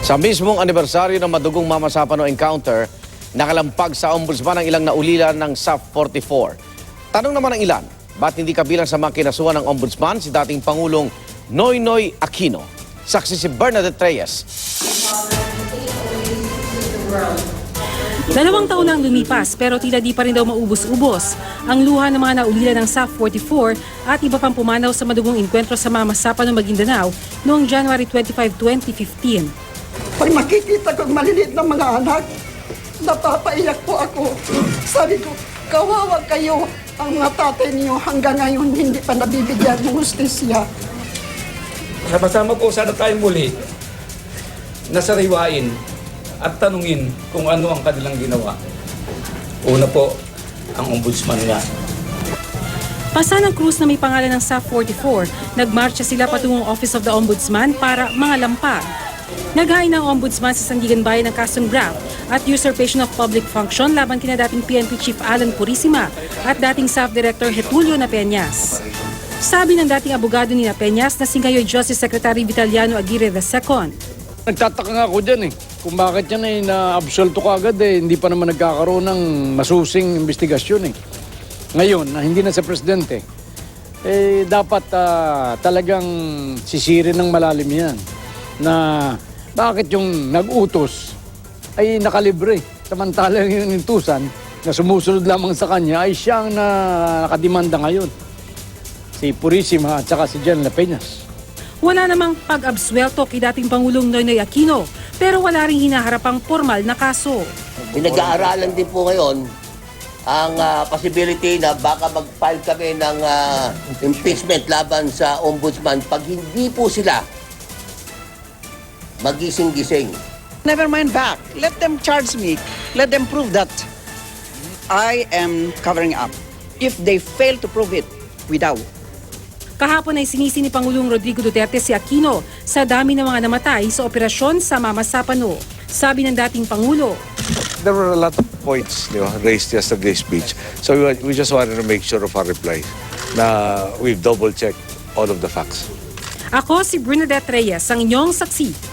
Sa mismong anibersaryo ng madugong Mama Sapano encounter, nakalampag sa ombudsman ang ilang naulila ng SAF-44. Tanong naman ng ilan, ba't hindi kabilang sa mga kinasuhan ng ombudsman si dating Pangulong Noynoy Aquino? Saksi si Bernadette Reyes. 2 taon na ang lumipas pero tila di pa rin daw maubos-ubos ang luha ng mga naulila ng SAF-44 at iba pang pumanaw sa madugong inkwentro sa Mama Sapano, Maguindanao noong January 25, 2015. Pag makikita ko maliliit na mga anak, napapaiyak po ako. Sabi ko, kawawa kayo, ang mga tatay niyo hanggang ngayon hindi pa nabibigyan ng hustisya. Sama-sama po sana tayo muli na sariwain at tanungin kung ano ang kanilang ginawa. Una po, ang ombudsman nga. Pasa ng krus na may pangalan ng SAF-44, nagmarcha sila patungong Office of the Ombudsman para mangalampag. Naghain ng ombudsman sa Sandigan Bayan ng kasong graft at usurpation of public function laban kina dating PNP Chief Alan Purisima at dating SAF Director Getulio Napeñas. Sabi ng dating abogado ni Napeñas na si ngayon Justice Secretary Vitaliano Aguirre II. Nagtataka nga ako dyan kung bakit yan na-absolto ka agad hindi pa naman nagkakaroon ng masusing investigasyon Ngayon, na hindi na sa presidente, dapat talagang sisirin ng malalim yan na bakit yung nag-utos ay nakalibre. Samantalang yung intusan na sumusunod lamang sa kanya ay siyang nakadimanda ngayon. Si Purisima at saka si Jan Lapeñas. Wala namang pag-absuelto kay dating Pangulong Noynoy Aquino pero wala ring hinaharapang formal na kaso. Pinag-aaralan din po ngayon ang possibility na baka mag-file kami ng impeachment laban sa ombudsman pag hindi po sila magising-gising. Never mind back. Let them charge me. Let them prove that I am covering up. If they fail to prove it, without. Kahapon ay sinisi ni Pangulong Rodrigo Duterte si Aquino sa dami ng mga namatay sa operasyon sa Mama Sapano. Sabi ng dating Pangulo, there were a lot of points raised yesterday's speech. So we just wanted to make sure of our reply na we've double-checked all of the facts. ako si Bernadette Reyes, ang inyong saksi.